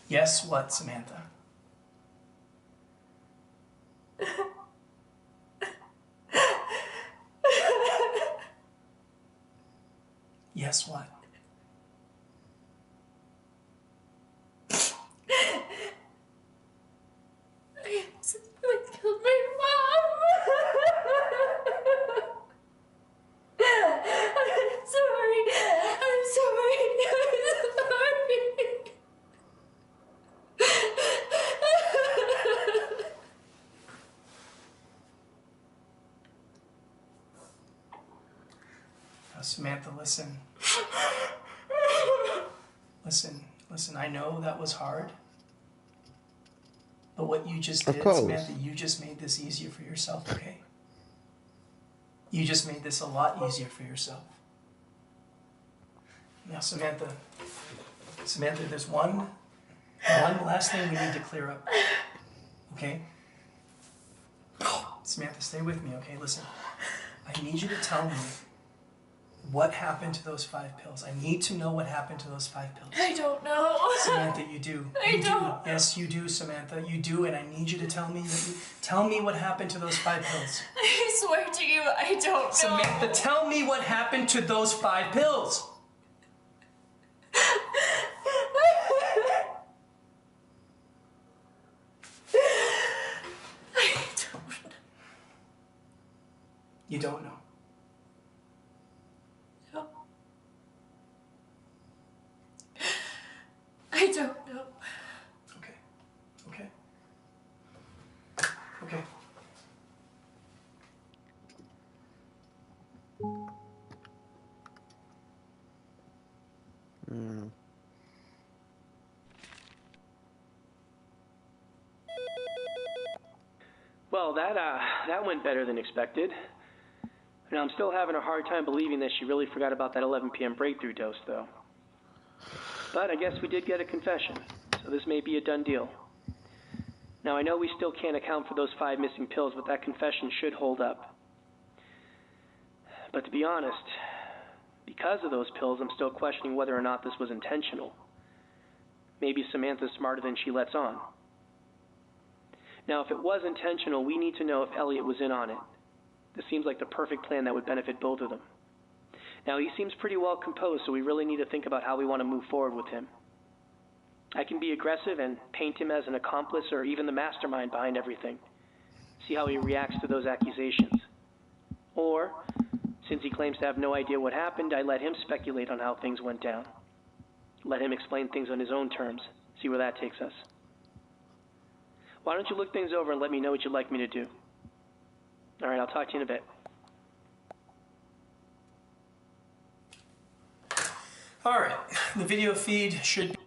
Yes, what, Samantha? Yes, what? I accidentally killed my mom. I'm sorry. I'm sorry. Now, Samantha, listen. Listen, I know that was hard. But what you just did, Samantha, you just made this easier for yourself, okay? You just made this a lot easier for yourself. Now, Samantha, there's one last thing we need to clear up, okay? Samantha, stay with me, okay? Listen, I need you to tell me what happened to those 5 pills. I need to know what happened to those 5 pills. I don't know. Samantha, you do. I don't. Do. Yes, you do, Samantha. You do, and I need you to tell me tell me what happened to those 5 pills. I swear to you, I don't know. Samantha, tell me what happened to those 5 pills. You don't know. No. I don't know. Okay. Okay. Okay. Well, that went better than expected. Now, I'm still having a hard time believing that she really forgot about that 11 p.m. breakthrough dose, though. But I guess we did get a confession, so this may be a done deal. Now, I know we still can't account for those 5 missing pills, but that confession should hold up. But to be honest, because of those pills, I'm still questioning whether or not this was intentional. Maybe Samantha's smarter than she lets on. Now, if it was intentional, we need to know if Elliot was in on it. This seems like the perfect plan that would benefit both of them. Now, he seems pretty well composed, so we really need to think about how we want to move forward with him. I can be aggressive and paint him as an accomplice or even the mastermind behind everything. See how he reacts to those accusations. Or, since he claims to have no idea what happened, I let him speculate on how things went down. Let him explain things on his own terms. See where that takes us. Why don't you look things over and let me know what you'd like me to do? All right, I'll talk to you in a bit. All right. The video feed should...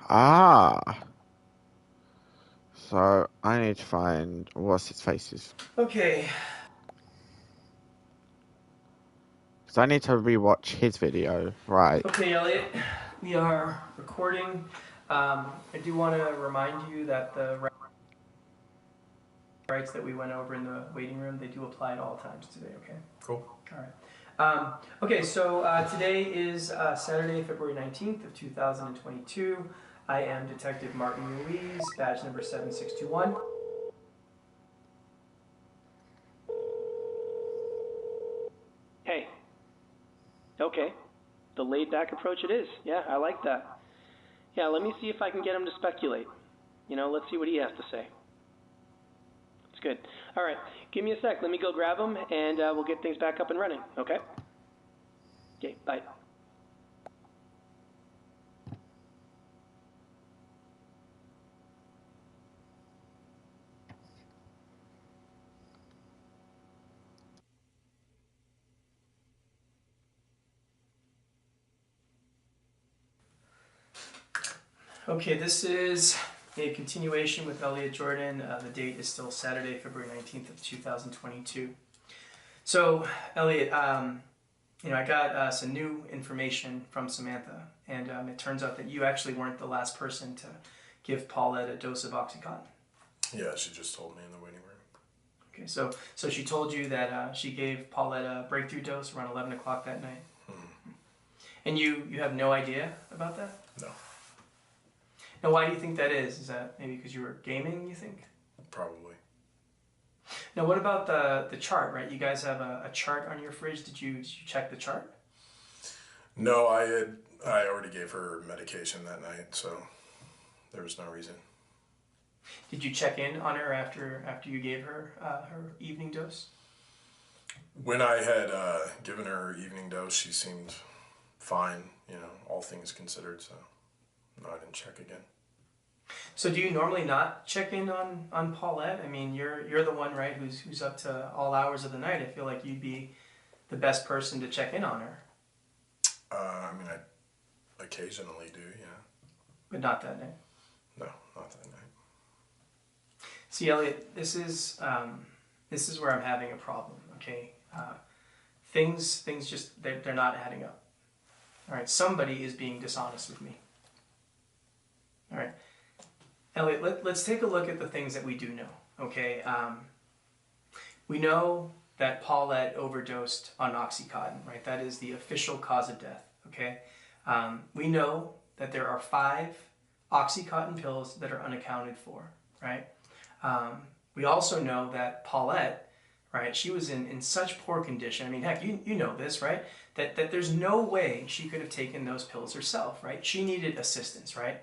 Ah. So, I need to find what's his faces. Okay. Because I need to rewatch his video, right? Okay, Elliot. We are recording. I do want to remind you that the rights that we went over in the waiting room, they do apply at all times today, okay? Cool. All right. Okay, so today is Saturday, February 19th of 2022. I am Detective Martin Ruiz, badge number 7621. Hey. Okay. The laid-back approach it is. Yeah, I like that. Yeah, let me see if I can get him to speculate. You know, let's see what he has to say. It's good. All right, give me a sec. Let me go grab him, and we'll get things back up and running, okay? Okay, bye. Okay, this is a continuation with Elliot Jordan. The date is still Saturday, February 19th of 2022. So, Elliot, I got some new information from Samantha, and it turns out that you actually weren't the last person to give Paulette a dose of Oxycontin. Yeah, she just told me in the waiting room. Okay, so she told you that she gave Paulette a breakthrough dose around 11 o'clock that night? Mm-hmm. And you have no idea about that? No. Now, why do you think that is? Is that maybe because you were gaming, you think? Probably. Now, what about the chart, right? You guys have a chart on your fridge. Did you check the chart? No, I already gave her medication that night, so there was no reason. Did you check in on her after you gave her her evening dose? When I had given her her evening dose, she seemed fine, all things considered, so no, I didn't check again. So do you normally not check in on Paulette? I mean, you're the one, right, who's up to all hours of the night. I feel like you'd be the best person to check in on her. I occasionally do, yeah. But not that night? No, not that night. See, Elliot, this is where I'm having a problem, okay? Things just, they're not adding up. All right, somebody is being dishonest with me. All right. Elliot, let's take a look at the things that we do know, okay? We know that Paulette overdosed on Oxycontin, right? That is the official cause of death, okay? We know that there are 5 Oxycontin pills that are unaccounted for, right? We also know that Paulette, right, she was in such poor condition. I mean, heck, you know this, right? That there's no way she could have taken those pills herself, right? She needed assistance, right?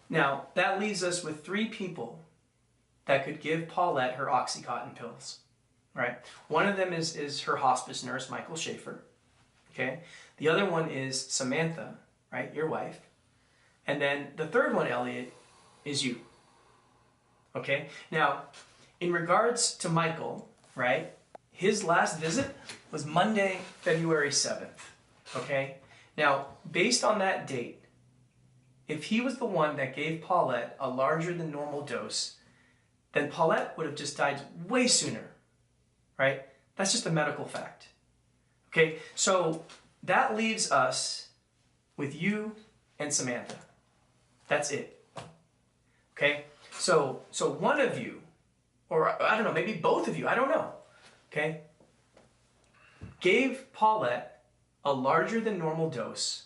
Now, that leaves us with 3 people that could give Paulette her Oxycontin pills, right? One of them is her hospice nurse, Michael Schaefer, okay? The other one is Samantha, right, your wife. And then the third one, Elliot, is you, okay? Now, in regards to Michael, right, his last visit was Monday, February 7th, okay? Now, based on that date, if he was the one that gave Paulette a larger than normal dose, then Paulette would have just died way sooner, right? That's just a medical fact. Okay, so that leaves us with you and Samantha. That's it. Okay, so one of you, or I don't know, maybe both of you, I don't know, okay, gave Paulette a larger than normal dose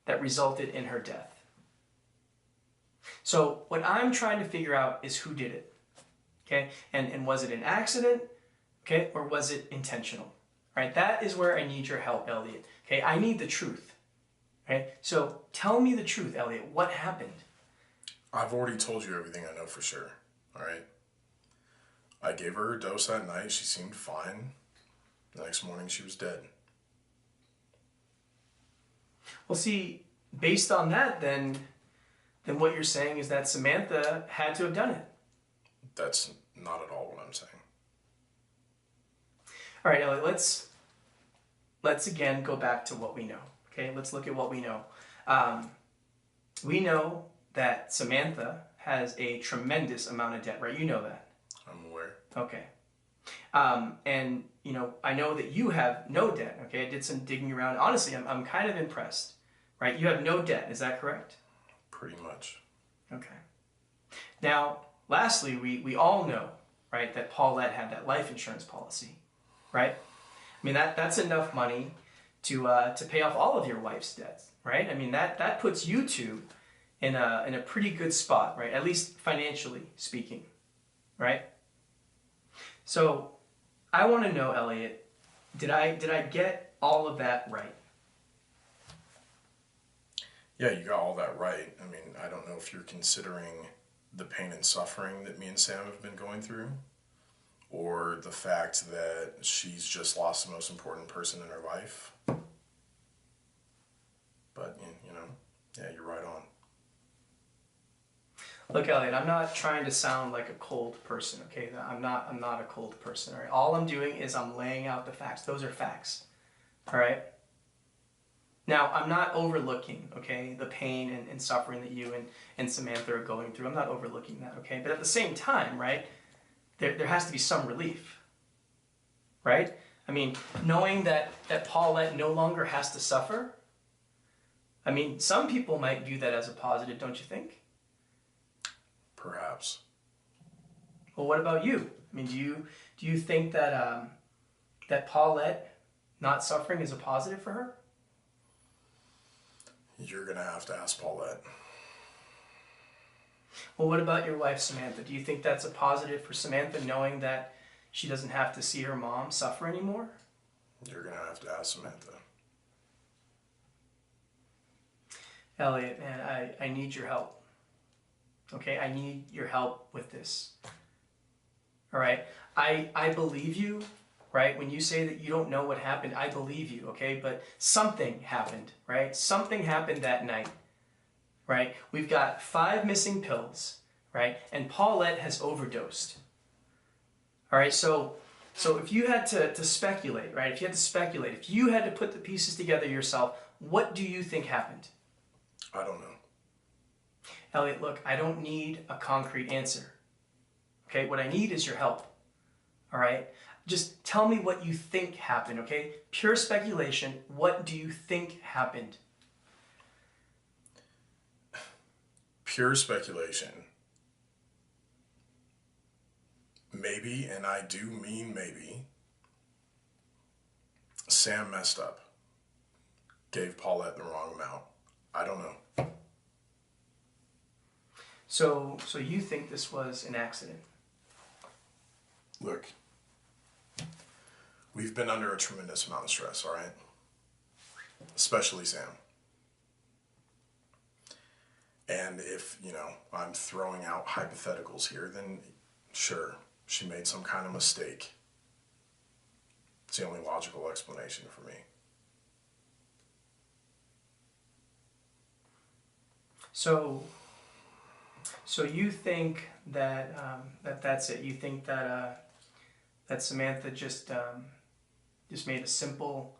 that resulted in her death. So what I'm trying to figure out is who did it, okay? And was it an accident, okay, or was it intentional, right? That is where I need your help, Elliot, okay? I need the truth, right? So tell me the truth, Elliot. What happened? I've already told you everything I know for sure, all right? I gave her a dose that night. She seemed fine. The next morning, she was dead. Well, see, based on that, then what you're saying is that Samantha had to have done it. That's not at all what I'm saying. All right, Elliot, let's again go back to what we know, okay? Let's look at what we know. We know that Samantha has a tremendous amount of debt, right? You know that. I'm aware. Okay. And, you know, I know that you have no debt, okay? I did some digging around. Honestly, I'm kind of impressed, right? You have no debt, is that correct? Pretty much. Okay. Now, lastly, we all know, right, that Paulette had that life insurance policy, right? I mean, that's enough money to pay off all of your wife's debts, right? I mean, that puts you two in a pretty good spot, right? At least financially speaking, right? So, I want to know, Elliot, did I get all of that right? Yeah, you got all that right. I mean, I don't know if you're considering the pain and suffering that me and Sam have been going through, or the fact that she's just lost the most important person in her life. But, you know, yeah, you're right on. Look, Elliot, I'm not trying to sound like a cold person, okay? I'm not a cold person, all right? All I'm doing is I'm laying out the facts. Those are facts, all right? Now, I'm not overlooking, okay, the pain and suffering that you and Samantha are going through. I'm not overlooking that, okay? But at the same time, right, there has to be some relief, right? I mean, knowing that Paulette no longer has to suffer, I mean, some people might view that as a positive, don't you think? Perhaps. Well, what about you? I mean, do you think that that Paulette not suffering is a positive for her? You're going to have to ask Paulette. Well, what about your wife, Samantha? Do you think that's a positive for Samantha, knowing that she doesn't have to see her mom suffer anymore? You're going to have to ask Samantha. Elliot, man, I need your help. Okay, I need your help with this. All right, I believe you, right? When you say that you don't know what happened, I believe you, okay? But something happened, right? Something happened that night, right? We've got 5 missing pills, right? And Paulette has overdosed. All right, so if you had to speculate, right? If you had to speculate, if you had to put the pieces together yourself, what do you think happened? I don't know. Elliot, look, I don't need a concrete answer. Okay, what I need is your help. All right? Just tell me what you think happened, okay? Pure speculation. What do you think happened? Pure speculation. maybe, and I do mean maybe, Sam messed up. Gave Paulette the wrong amount. I don't know. So you think this was an accident? Look, we've been under a tremendous amount of stress, all right? Especially Sam. And if, I'm throwing out hypotheticals here, then sure, she made some kind of mistake. It's the only logical explanation for me. So you think that that's it? You think that Samantha just made a simple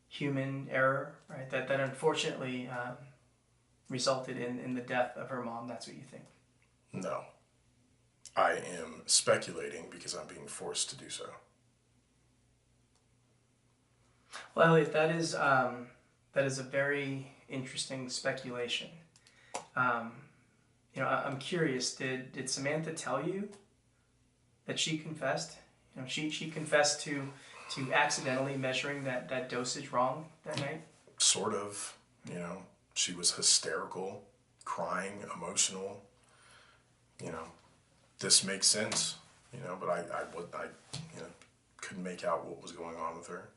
human error, right? That unfortunately resulted in the death of her mom. That's what you think? No. I am speculating because I'm being forced to do so. Well, Elliot, that is a very interesting speculation. I'm curious. Did Samantha tell you that she confessed? She confessed to accidentally measuring that dosage wrong that night. Sort of. She was hysterical, crying, emotional. This makes sense. But I couldn't make out what was going on with her.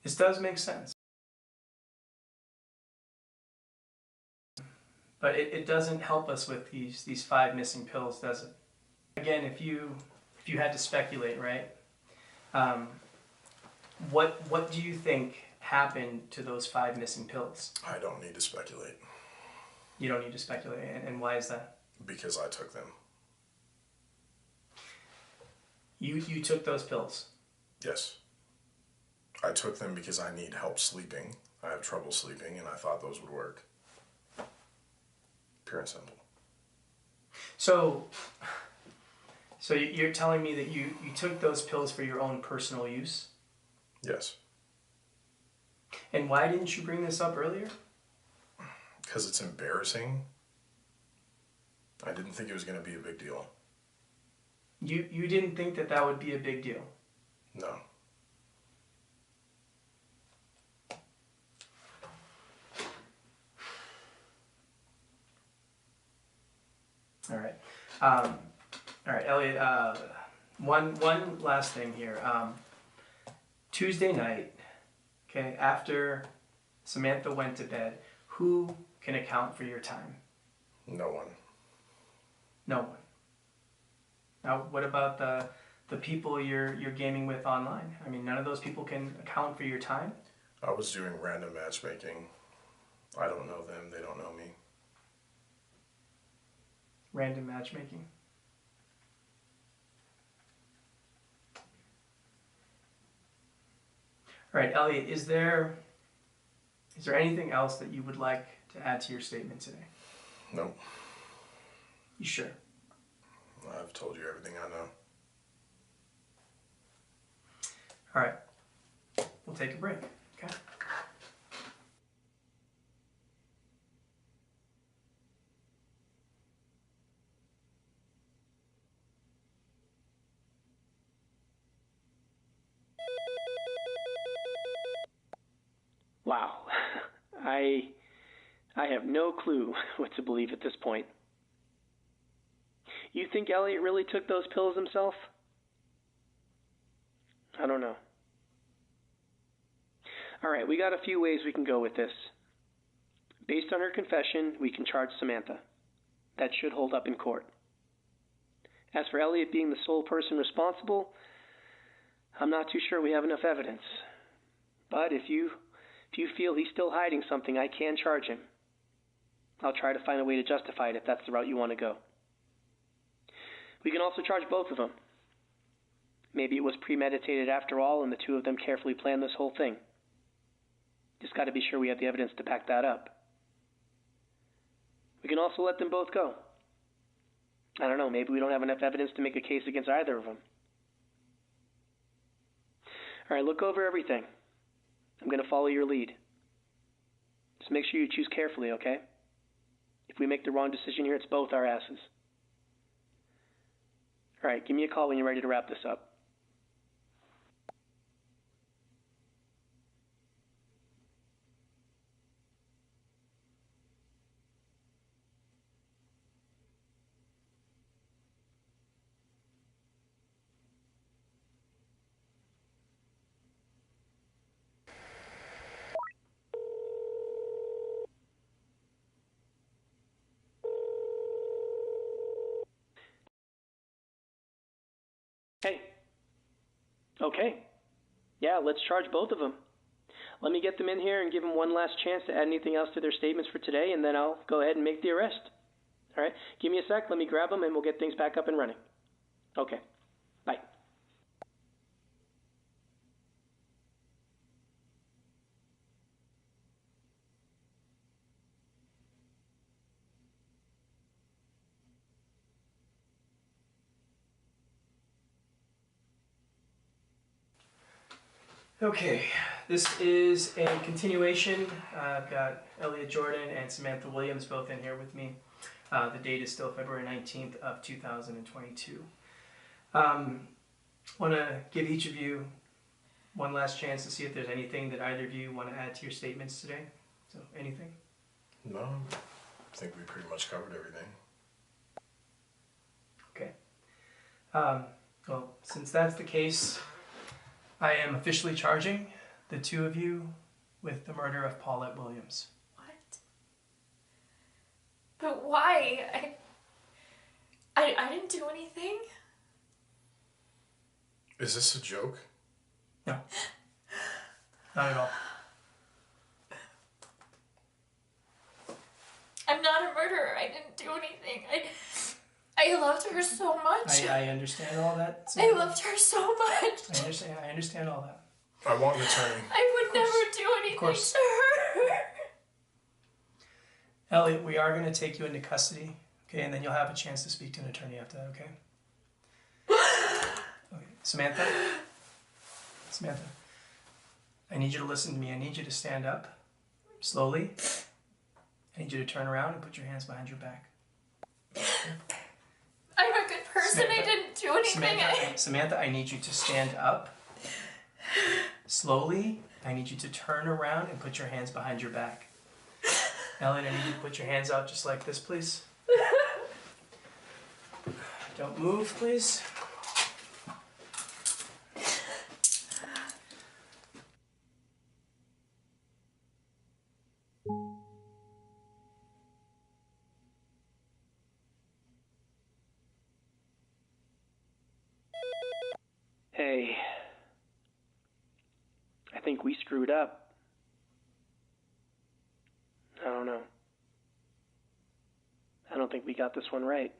This does make sense. But it doesn't help us with these 5 missing pills, does it? Again, if you had to speculate, right? What do you think happened to those 5 missing pills? I don't need to speculate. You don't need to speculate, and why is that? Because I took them. You took those pills? Yes. I took them because I need help sleeping. I have trouble sleeping, and I thought those would work. Pure and simple. So you're telling me that you took those pills for your own personal use? Yes. And why didn't you bring this up earlier? Because it's embarrassing. I didn't think it was going to be a big deal. You didn't think that would be a big deal? No. All right. All right, Elliot, one last thing here. Tuesday night, okay, after Samantha went to bed, who can account for your time? No one. No one. Now, what about the people you're gaming with online? I mean, none of those people can account for your time? I was doing random matchmaking. I don't know them. They don't know me. Random matchmaking. All right, Elliot, is there anything else that you would like to add to your statement today? No. You sure? I've told you everything I know. All right. We'll take a break, okay? Wow. I have no clue what to believe at this point. You think Elliot really took those pills himself? I don't know. All right, we got a few ways we can go with this. Based on her confession, we can charge Samantha. That should hold up in court. As for Elliot being the sole person responsible, I'm not too sure we have enough evidence. But if you feel he's still hiding something, I can charge him. I'll try to find a way to justify it if that's the route you want to go. We can also charge both of them. Maybe it was premeditated after all, and the two of them carefully planned this whole thing. Just got to be sure we have the evidence to back that up. We can also let them both go. I don't know, maybe we don't have enough evidence to make a case against either of them. All right, look over everything. I'm going to follow your lead. Just make sure you choose carefully, okay? If we make the wrong decision here, it's both our asses. All right, give me a call when you're ready to wrap this up. Hey. Okay. Yeah, let's charge both of them. Let me get them in here and give them one last chance to add anything else to their statements for today, and then I'll go ahead and make the arrest. All right? Give me a sec. Let me grab them, and we'll get things back up and running. Okay. Bye. Okay, this is a continuation. I've got Elliot Jordan and Samantha Williams both in here with me. The date is still February 19th of 2022. Want to give each of you one last chance to see if there's anything that either of you want to add to your statements today. So, anything? No, I think we pretty much covered everything. Okay. Well, since that's the case, I am officially charging the two of you with the murder of Paulette Williams. What? But why? I didn't do anything. Is this a joke? No. Not at all. I'm not a murderer. I didn't do anything. I loved her so much. I understand all that. I loved her so much. I understand all that. I want an attorney. I would never do anything to her. Elliot, we are going to take you into custody, okay? And then you'll have a chance to speak to an attorney after that, okay? Okay. Samantha, I need you to listen to me. I need you to stand up slowly. I need you to turn around and put your hands behind your back. I'm a good person. Samantha, I didn't do anything. Samantha, I need you to stand up slowly. I need you to turn around and put your hands behind your back. Elliot, I need you to put your hands out just like this, please. Don't move, please. Hey, I think we screwed up. I don't know. I don't think we got this one right.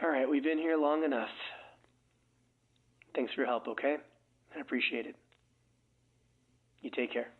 All right, we've been here long enough. Thanks for your help, okay? I appreciate it. You take care.